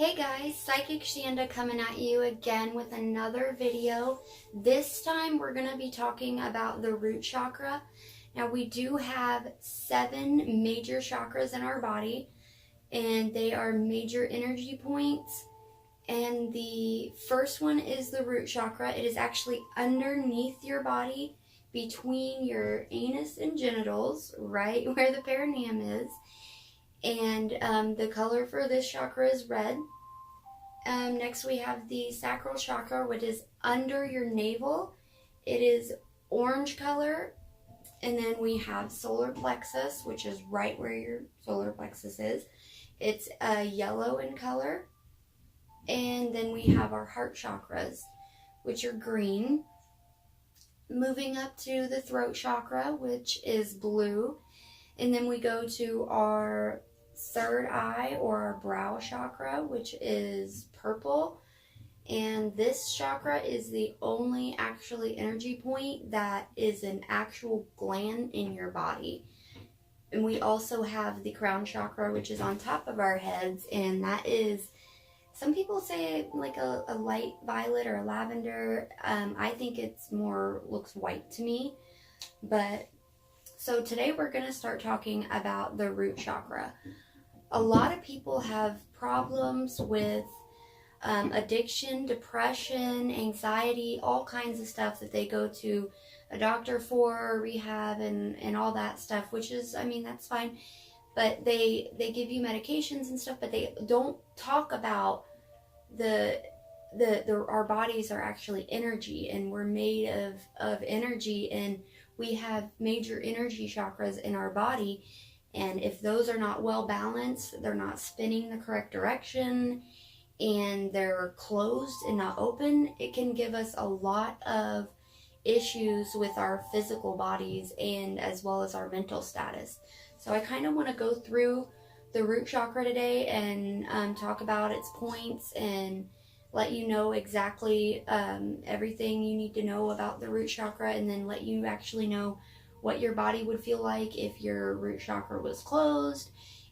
Hey guys, Psychic Shanda coming at you again with another video. This time we're going to be talking about the root chakra. Now we do have 7 major chakras in our body, and they are major energy points. And the first one is the root chakra. It is actually underneath your body, between your anus and genitals, right where the perineum is. And the color for this chakra is red. Next we have the sacral chakra, which is under your navel. It is orange color. And then we have solar plexus, which is right where your solar plexus is. It's yellow in color. And then we have our heart chakras, which are green. Moving up to the throat chakra, which is blue. And then we go to our third eye, or our brow chakra, which is purple. And this chakra is the only actually energy point that is an actual gland in your body. And we also have the crown chakra, which is on top of our heads, and that is, some people say like a light violet or a lavender. I think it's more looks white to me. But so today we're going to start talking about the root chakra. A lot of people have problems with addiction, depression, anxiety, all kinds of stuff that they go to a doctor for, rehab, and all that stuff, which is, I mean, that's fine. But they give you medications and stuff, but they don't talk about our bodies are actually energy, and we're made of energy, and we have major energy chakras in our body. And if those are not well balanced, they're not spinning the correct direction, and they're closed and not open, it can give us a lot of issues with our physical bodies and as well as our mental status. So I kind of want to go through the root chakra today and talk about its points and let you know exactly everything you need to know about the root chakra, and then let you actually know what your body would feel like if your root chakra was closed,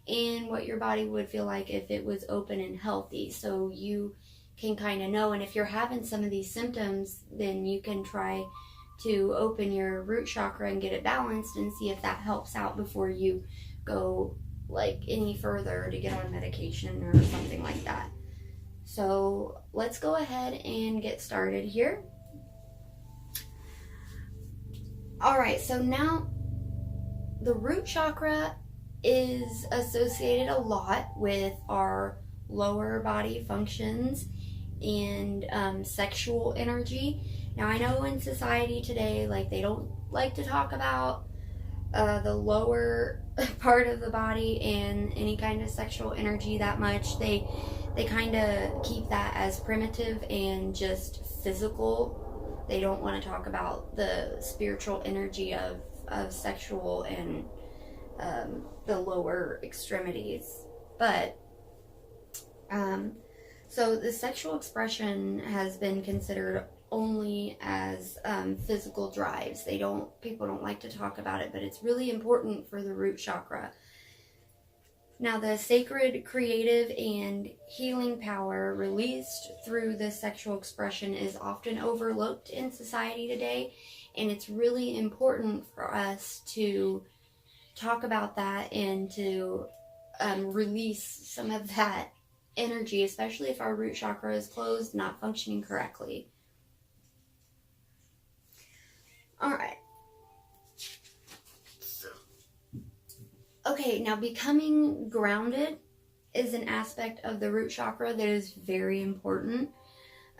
and what your body would feel like if it was open and healthy, so you can kind of know. And if you're having some of these symptoms, then you can try to open your root chakra and get it balanced and see if that helps out before you go like any further to get on medication or something like that. So let's go ahead and get started here. Alright, so now the root chakra is associated a lot with our lower body functions and sexual energy. Now I know in society today, like, they don't like to talk about the lower part of the body and any kind of sexual energy that much. They kind of keep that as primitive and just physical. They don't want to talk about the spiritual energy of sexual and the lower extremities. But so the sexual expression has been considered only as physical drives. People don't like to talk about it, but it's really important for the root chakra. Now, the sacred, creative, and healing power released through this sexual expression is often overlooked in society today, and it's really important for us to talk about that and to release some of that energy, especially if our root chakra is closed, not functioning correctly. Alright. Okay, now becoming grounded is an aspect of the root chakra that is very important.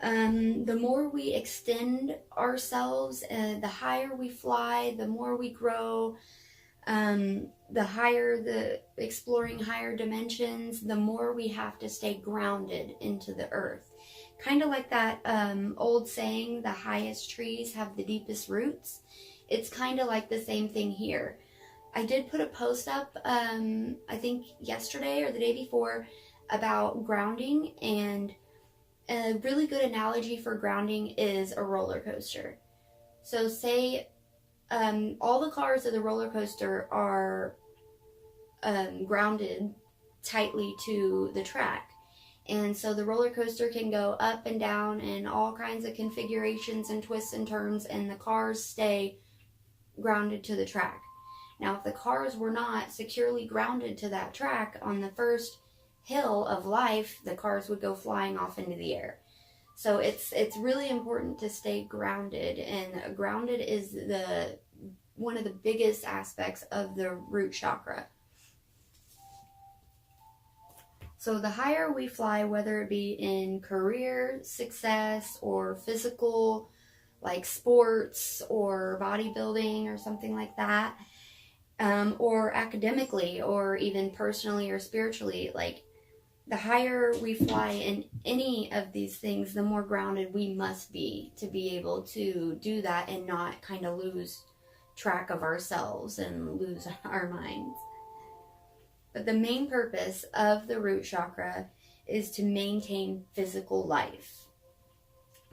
The more we extend ourselves, the higher we fly, the more we grow, the higher the exploring higher dimensions, the more we have to stay grounded into the earth. Kind of like that old saying, the highest trees have the deepest roots. It's kind of like the same thing here. I did put a post up, I think yesterday or the day before, about grounding, and a really good analogy for grounding is a roller coaster. So say all the cars of the roller coaster are grounded tightly to the track, And so the roller coaster can go up and down in all kinds of configurations and twists and turns, and the cars stay grounded to the track. Now, if the cars were not securely grounded to that track on the first hill of life, the cars would go flying off into the air. So it's really important to stay grounded, and grounded is one of the biggest aspects of the root chakra. So the higher we fly, whether it be in career success or physical, like sports or bodybuilding or something like that, or academically or even personally or spiritually, like the higher we fly in any of these things, the more grounded we must be to be able to do that and not kind of lose track of ourselves and lose our minds. But the main purpose of the root chakra is to maintain physical life.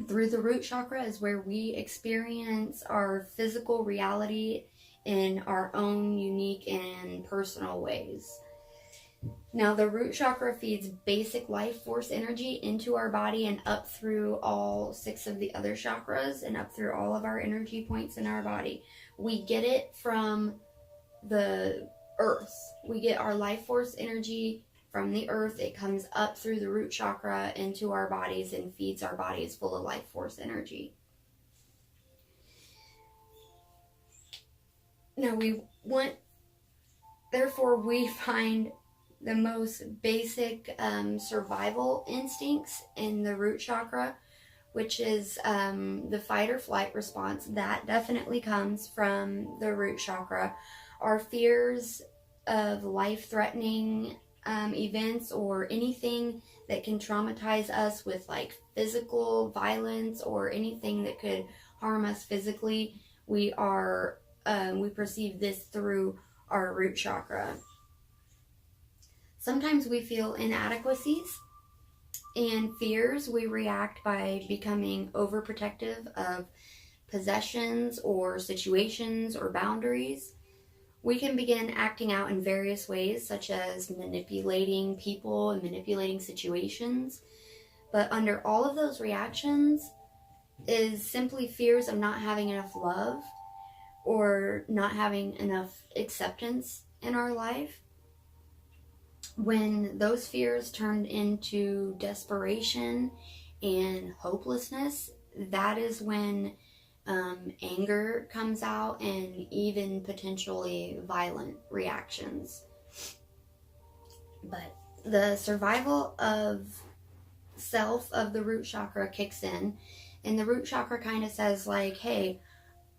Through the root chakra is where we experience our physical reality in our own unique and personal ways. Now, the root chakra feeds basic life force energy into our body and up through all 6 of the other chakras and up through all of our energy points in our body. We get it from the earth. We get our life force energy from the earth. It comes up through the root chakra into our bodies and feeds our bodies full of life force energy. Now therefore we find the most basic survival instincts in the root chakra, which is the fight or flight response. That definitely comes from the root chakra. Our fears of life-threatening events or anything that can traumatize us with like physical violence or anything that could harm us physically, we perceive this through our root chakra. Sometimes we feel inadequacies and fears. We react by becoming overprotective of possessions or situations or boundaries. We can begin acting out in various ways, such as manipulating people and manipulating situations. But under all of those reactions is simply fears of not having enough love or not having enough acceptance in our life. When those fears turn into desperation and hopelessness, that is when anger comes out and even potentially violent reactions. But the survival of self of the root chakra kicks in, and the root chakra kind of says like, hey,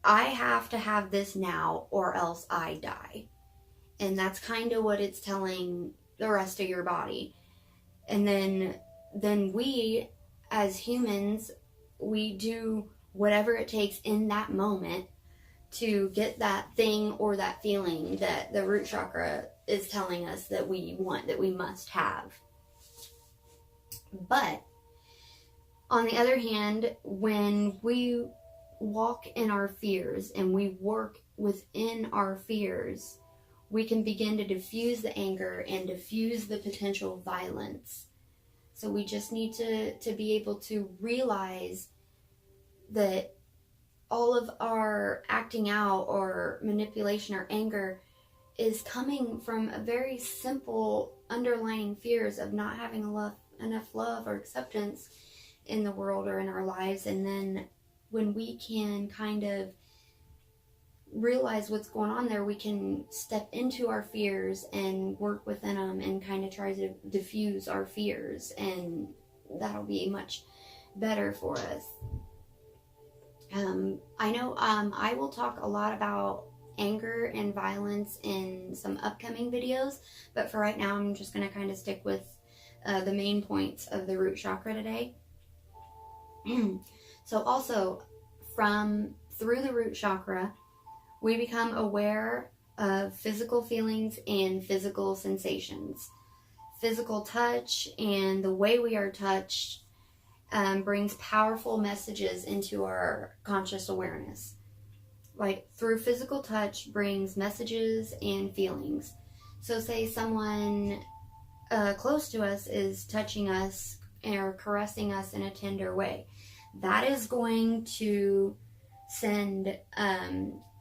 I have to have this now or else I die. And that's kind of what it's telling the rest of your body. And then we as humans, we do whatever it takes in that moment to get that thing or that feeling that the root chakra is telling us that we want, that we must have. But on the other hand, when we walk in our fears and we work within our fears, we can begin to diffuse the anger and diffuse the potential violence. So we just need to be able to realize that all of our acting out or manipulation or anger is coming from a very simple underlying fears of not having enough love or acceptance in the world or in our lives. And then when we can kind of realize what's going on there, we can step into our fears and work within them and kind of try to diffuse our fears, and that'll be much better for us. I know I will talk a lot about anger and violence in some upcoming videos, but for right now I'm just going to kind of stick with the main points of the root chakra today. So also through the root chakra, we become aware of physical feelings and physical sensations. Physical touch and the way we are touched brings powerful messages into our conscious awareness. Like through physical touch brings messages and feelings. So say someone close to us is touching us or caressing us in a tender way. That is going to send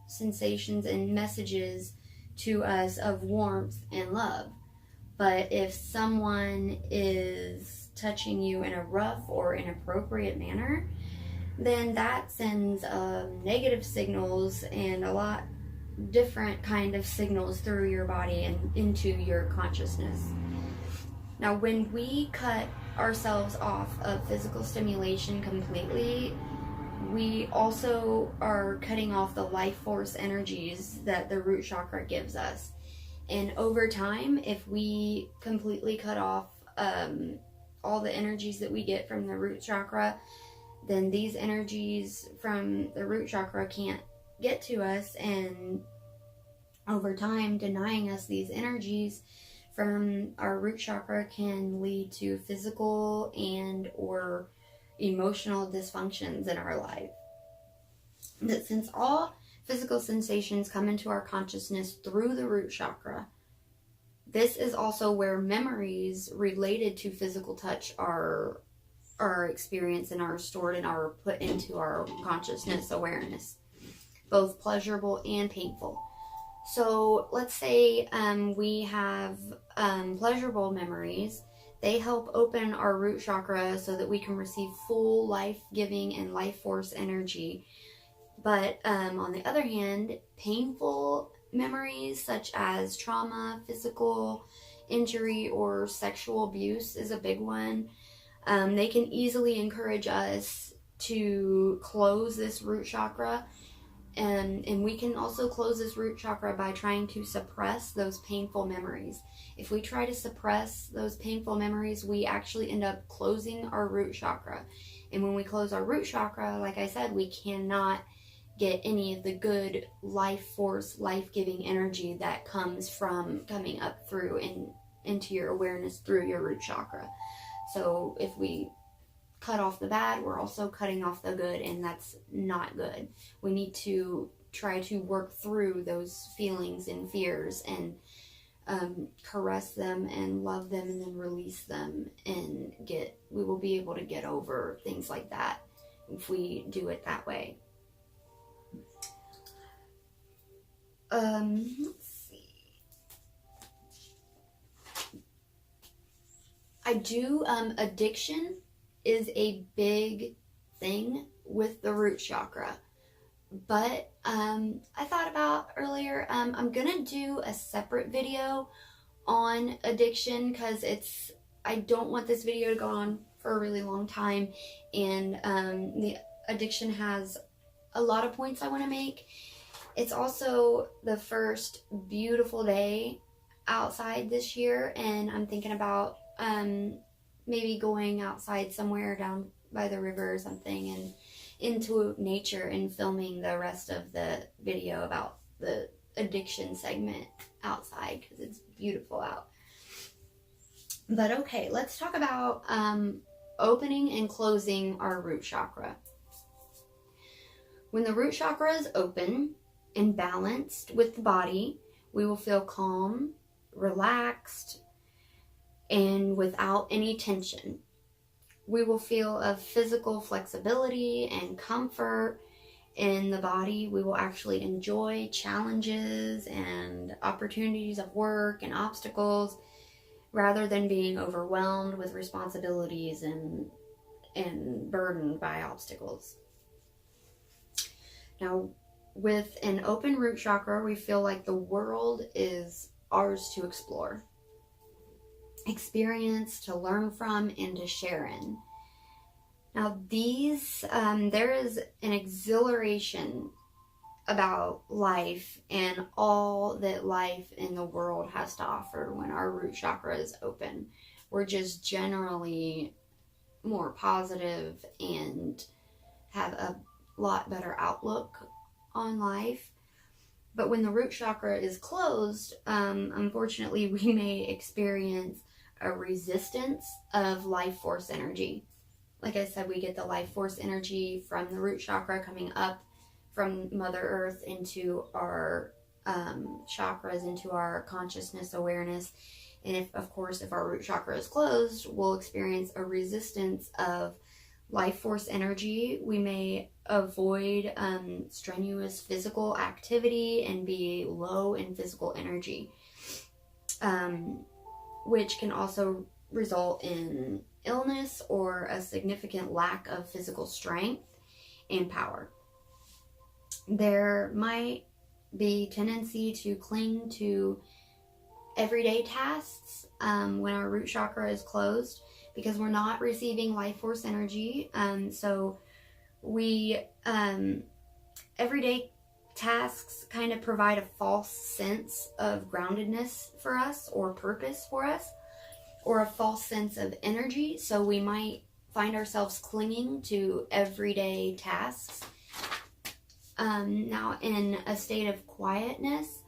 sensations and messages to us of warmth and love. But if someone is touching you in a rough or inappropriate manner, then that sends negative signals and a lot different kind of signals through your body and into your consciousness. Now, when we cut ourselves off of physical stimulation completely, we also are cutting off the life force energies that the root chakra gives us. And over time, if we completely cut off all the energies that we get from the root chakra, then these energies from the root chakra can't get to us, and over time, denying us these energies from our root chakra can lead to physical and or emotional dysfunctions in our life. That since all physical sensations come into our consciousness through the root chakra, this is also where memories related to physical touch are experienced and are stored and are put into our consciousness awareness, both pleasurable and painful. So let's say we have pleasurable memories. They help open our root chakra so that we can receive full life-giving and life force energy. But on the other hand, painful memories such as trauma, physical injury, or sexual abuse is a big one. They can easily encourage us to close this root chakra. And we can also close this root chakra by trying to suppress those painful memories. If we try to suppress those painful memories, we actually end up closing our root chakra. And when we close our root chakra, like I said, we cannot get any of the good life force, life-giving energy that comes from coming up through and into your awareness through your root chakra. So if we cut off the bad, we're also cutting off the good, and that's not good. We need to try to work through those feelings and fears and caress them and love them and then release them, and we will be able to get over things like that if we do it that way. Let's see. Addiction is a big thing with the root chakra. But I thought about earlier, I'm gonna do a separate video on addiction because I don't want this video to go on for a really long time, and the addiction has a lot of points I want to make. It's also the first beautiful day outside this year, and I'm thinking about maybe going outside somewhere down by the river or something and into nature and filming the rest of the video about the addiction segment outside because it's beautiful out. But okay, let's talk about opening and closing our root chakra. When the root chakra is open and balanced with the body, we will feel calm, relaxed, and without any tension. We will feel a physical flexibility and comfort in the body. We will actually enjoy challenges and opportunities of work and obstacles rather than being overwhelmed with responsibilities and burdened by obstacles. Now, with an open root chakra, we feel like the world is ours to explore, experience, to learn from, and to share in. Now there is an exhilaration about life and all that life in the world has to offer when our root chakra is open. We're just generally more positive and have a lot better outlook on life. But when the root chakra is closed, unfortunately, we may experience a resistance of life force energy. Like I said, we get the life force energy from the root chakra coming up from Mother Earth into our chakras, into our consciousness awareness. And if, of course, if our root chakra is closed, we'll experience a resistance of life force energy. We may avoid strenuous physical activity and be low in physical energy, which can also result in illness or a significant lack of physical strength and power. There might be tendency to cling to everyday tasks when our root chakra is closed, because we're not receiving life force energy. So we everyday tasks kind of provide a false sense of groundedness for us, or purpose for us, or a false sense of energy. So we might find ourselves clinging to everyday tasks. Now, in a state of quietness,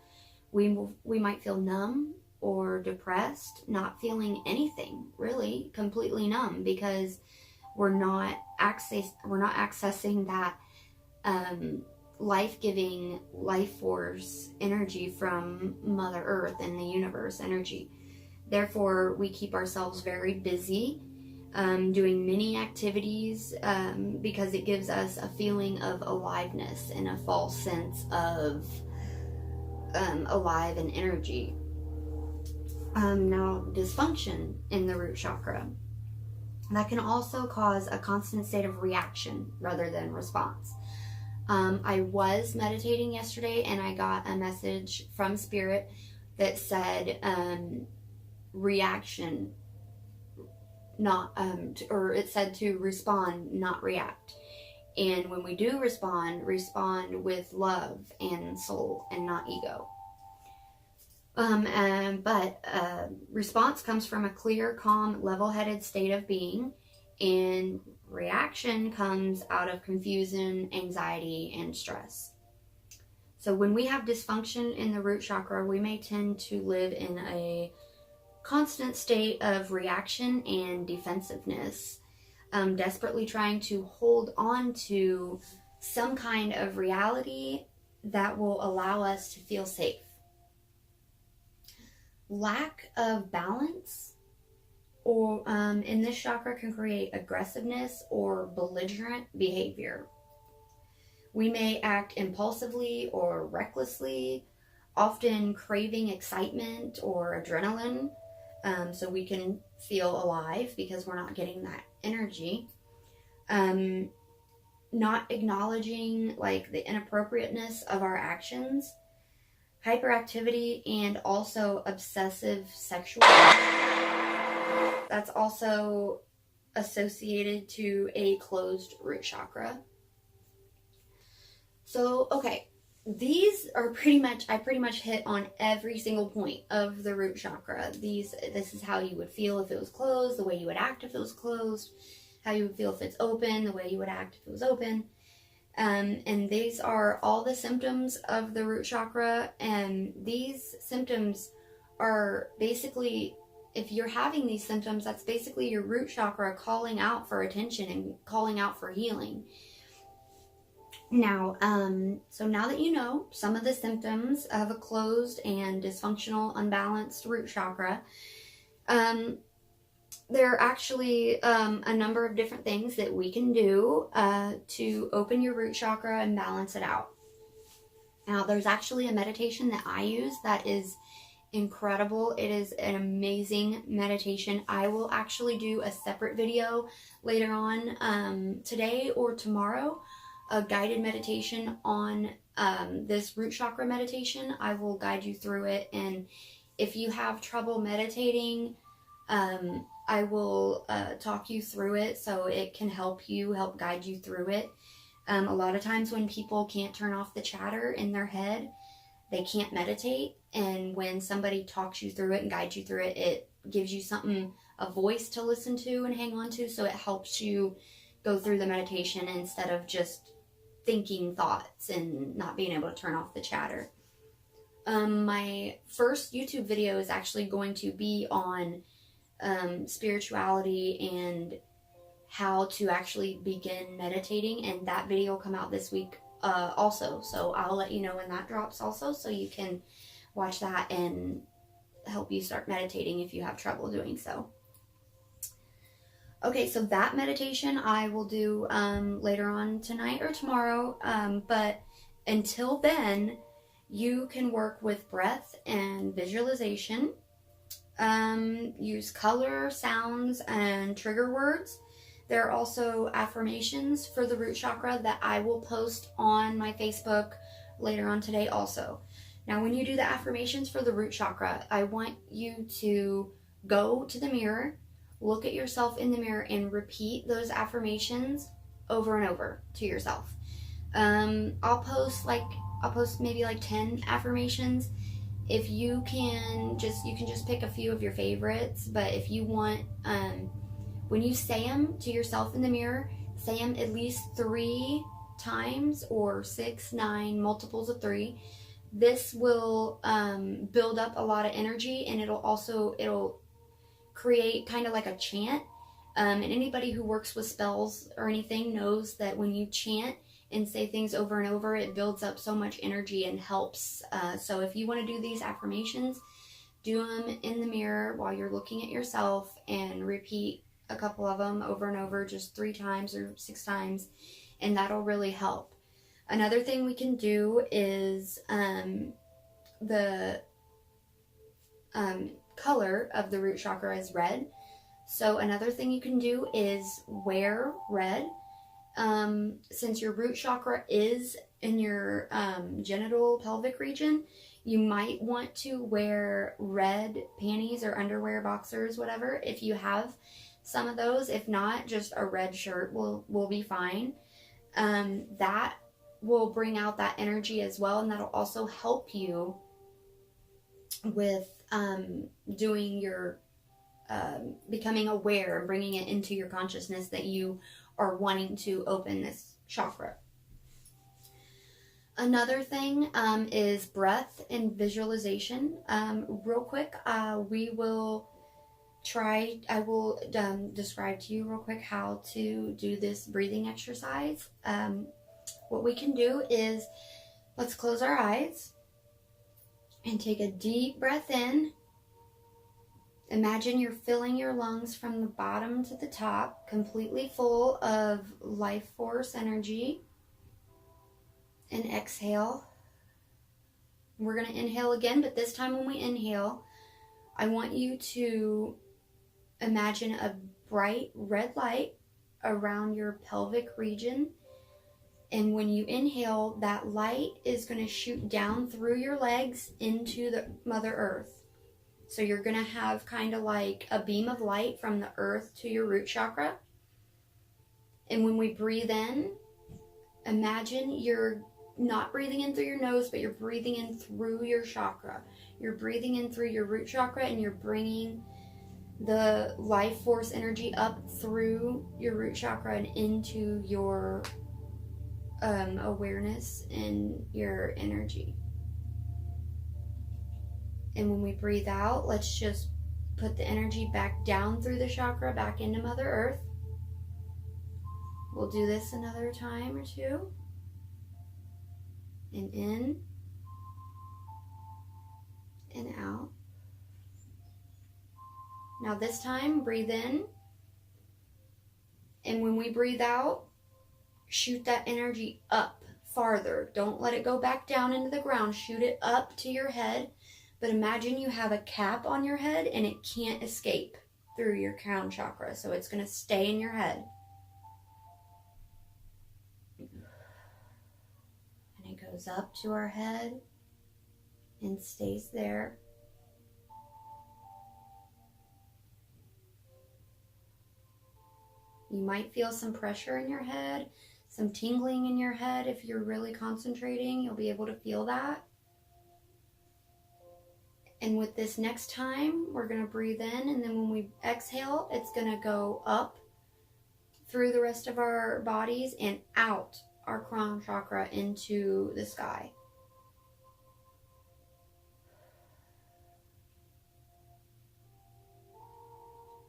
we might feel numb or depressed, not feeling anything, really, completely numb, because we're not accessing that life-giving, life force energy from Mother Earth and the universe energy. Therefore, we keep ourselves very busy, doing many activities, because it gives us a feeling of aliveness and a false sense of alive and energy. Now, dysfunction in the root chakra. That can also cause a constant state of reaction rather than response. I was meditating yesterday and I got a message from Spirit that said reaction, not, or it said to respond, not react. And when we do respond with love and soul and not ego. But response comes from a clear, calm, level-headed state of being, and reaction comes out of confusion, anxiety, and stress. So when we have dysfunction in the root chakra, we may tend to live in a constant state of reaction and defensiveness, desperately trying to hold on to some kind of reality that will allow us to feel safe. Lack of balance or in this chakra can create aggressiveness or belligerent behavior. We may act impulsively or recklessly, often craving excitement or adrenaline, so we can feel alive because we're not getting that energy. Not acknowledging like the inappropriateness of our actions, hyperactivity, and also obsessive sexual. That's also associated to a closed root chakra. So, okay, these are I pretty much hit on every single point of the root chakra. This is how you would feel if it was closed, the way you would act if it was closed, how you would feel if it's open, the way you would act if it was open. And these are all the symptoms of the root chakra, and these symptoms are basically, if you're having these symptoms, that's basically your root chakra calling out for attention and calling out for healing. Now, so now that you know some of the symptoms of a closed and dysfunctional, unbalanced root chakra, there are actually a number of different things that we can do to open your root chakra and balance it out. Now, there's actually a meditation that I use that is incredible. It is an amazing meditation. I will actually do a separate video later on today or tomorrow, a guided meditation on this root chakra meditation. I will guide you through it, and if you have trouble meditating, I will talk you through it so it can help guide you through it. A lot of times when people can't turn off the chatter in their head, they can't meditate, and when somebody talks you through it and guides you through it, it gives you something, a voice to listen to and hang on to, so it helps you go through the meditation instead of just thinking thoughts and not being able to turn off the chatter. My first YouTube video is actually going to be on spirituality and how to actually begin meditating, and that video will come out this week also, so I'll let you know when that drops also, so you can watch that and help you start meditating if you have trouble doing so. Okay, so that meditation I will do later on tonight or tomorrow, but until then, you can work with breath and visualization. Use color, sounds, and trigger words. There are also affirmations for the root chakra that I will post on my Facebook later on today also. Now, when you do the affirmations for the root chakra, I want you to go to the mirror, look at yourself in the mirror, and repeat those affirmations over and over to yourself. I'll post maybe like 10 affirmations. If you can just pick a few of your favorites, but if you want, when you say them to yourself in the mirror, say them at least 3 times, or 6, 9, multiples of 3. This will build up a lot of energy, and it'll create kind of like a chant. And anybody who works with spells or anything knows that when you chant and say things over and over, it builds up so much energy and helps. So if you want to do these affirmations, do them in the mirror while you're looking at yourself, and repeat a couple of them over and over, just 3 times or 6 times, and that'll really help. Another thing we can do is the color of the root chakra is red. So another thing you can do is wear red. Since your root chakra is in your genital pelvic region, you might want to wear red panties or underwear, boxers, whatever, if you have some of those. If not, just a red shirt will be fine. That will bring out that energy as well, and that'll also help you with doing your becoming aware and bringing it into your consciousness that you are wanting to open this chakra. Another thing is breath and visualization. Real quick, I will describe to you real quick how to do this breathing exercise. What we can do is, let's close our eyes and take a deep breath in. Imagine you're filling your lungs from the bottom to the top, completely full of life force energy. And exhale. We're going to inhale again, but this time when we inhale, I want you to imagine a bright red light around your pelvic region. And when you inhale, that light is going to shoot down through your legs into the Mother Earth. So you're going to have kind of like a beam of light from the earth to your root chakra. And when we breathe in, imagine you're not breathing in through your nose, but you're breathing in through your chakra. You're breathing in through your root chakra, and you're bringing the life force energy up through your root chakra and into your awareness and your energy. And when we breathe out, let's just put the energy back down through the chakra, back into Mother Earth. We'll do this another time or two. And in and out. Now this time, breathe in. And when we breathe out, shoot that energy up farther. Don't let it go back down into the ground. Shoot it up to your head. But imagine you have a cap on your head and it can't escape through your crown chakra. So it's going to stay in your head. And it goes up to our head and stays there. You might feel some pressure in your head, some tingling in your head. If you're really concentrating, you'll be able to feel that. And with this next time, we're going to breathe in, and then when we exhale, it's going to go up through the rest of our bodies and out our crown chakra into the sky.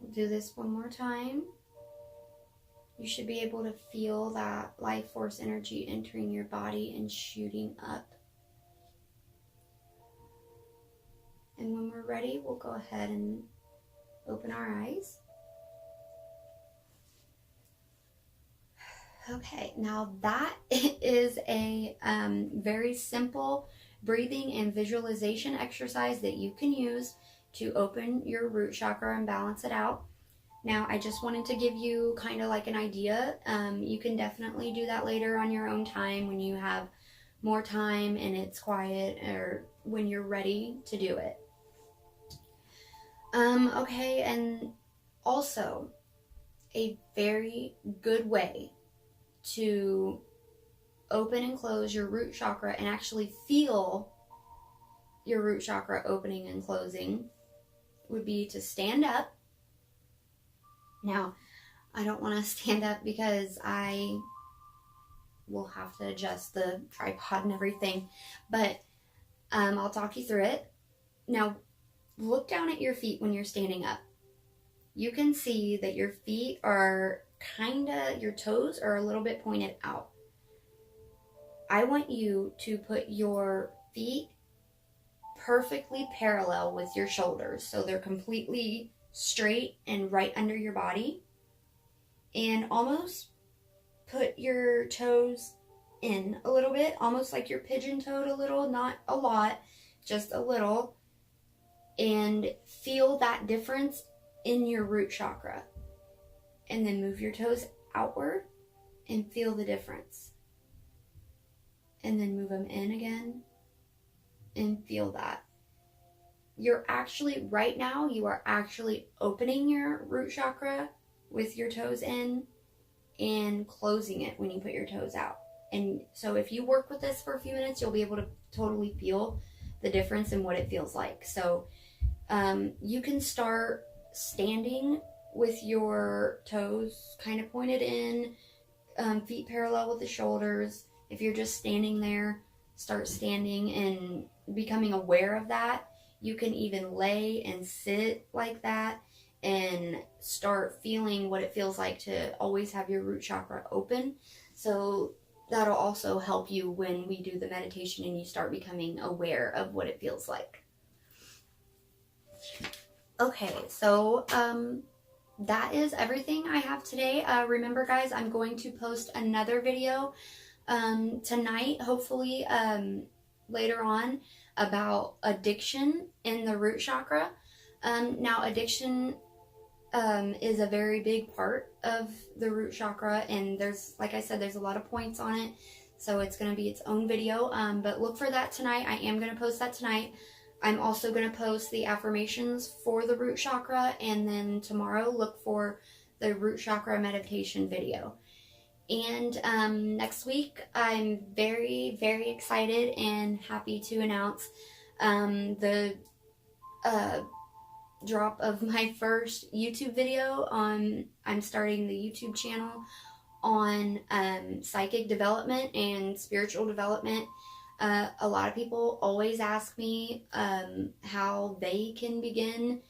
We'll do this one more time. You should be able to feel that life force energy entering your body and shooting up. And when we're ready, we'll go ahead and open our eyes. Okay, now that is a very simple breathing and visualization exercise that you can use to open your root chakra and balance it out. Now, I just wanted to give you kind of like an idea. You can definitely do that later on your own time when you have more time and it's quiet, or when you're ready to do it. Okay, and also a very good way to open and close your root chakra and actually feel your root chakra opening and closing would be to stand up. Now, I don't want to stand up because I will have to adjust the tripod and everything, but I'll talk you through it. Now, look down at your feet when you're standing up. You can see that your feet are your toes are a little bit pointed out. I want you to put your feet perfectly parallel with your shoulders, so they're completely straight and right under your body, and almost put your toes in a little bit, almost like you're pigeon-toed a little, not a lot, just a little, and feel that difference in your root chakra. And then move your toes outward and feel the difference. And then move them in again and feel that. Right now, you are actually opening your root chakra with your toes in and closing it when you put your toes out. And so if you work with this for a few minutes, you'll be able to totally feel the difference in what it feels like. So you can start standing with your toes kind of pointed in, feet parallel with the shoulders. If you're just standing there, start standing and becoming aware of that. You can even lay and sit like that and start feeling what it feels like to always have your root chakra open. So that'll also help you when we do the meditation and you start becoming aware of what it feels like. Okay, so that is everything I have today. Remember, guys, I'm going to post another video tonight, hopefully later on, about addiction in the root chakra. Now, addiction is a very big part of the root chakra, and like I said, there's a lot of points on it, so it's going to be its own video, but look for that tonight. I am going to post that tonight. I'm also going to post the affirmations for the root chakra, and then tomorrow look for the root chakra meditation video. And next week, I'm very, very excited and happy to announce the drop of my first YouTube video on, I'm starting the YouTube channel on psychic development and spiritual development. A lot of people always ask me how they can begin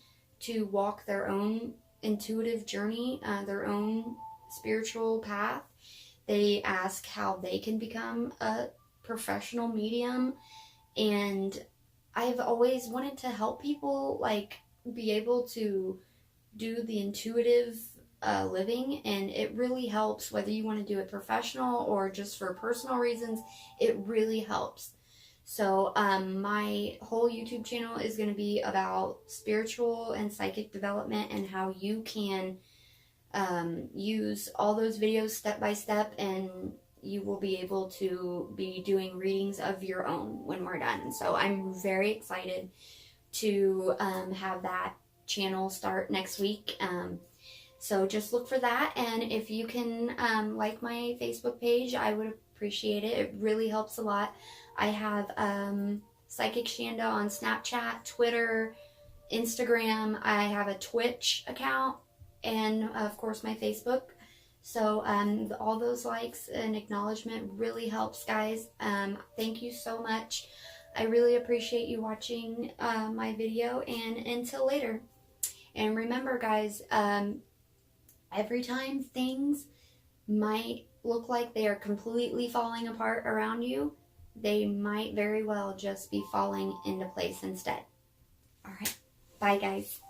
to walk their own intuitive journey, their own spiritual path. They ask how they can become a professional medium, and I've always wanted to help people like be able to do the intuitive living, and it really helps whether you want to do it professional or just for personal reasons. It really helps. So my whole YouTube channel is going to be about spiritual and psychic development and how you can use all those videos step by step, and you will be able to be doing readings of your own when we're done. So I'm very excited to have that channel start next week. So just look for that, and if you can like my Facebook page, I would appreciate it. It really helps a lot. I have Psychic Shanda on Snapchat, Twitter, Instagram. I have a Twitch account, and of course my Facebook. So all those likes and acknowledgement really helps, guys. Thank you so much. I really appreciate you watching my video, and until later. And remember, guys, every time things might look like they are completely falling apart around you, they might very well just be falling into place instead. All right. Bye, guys.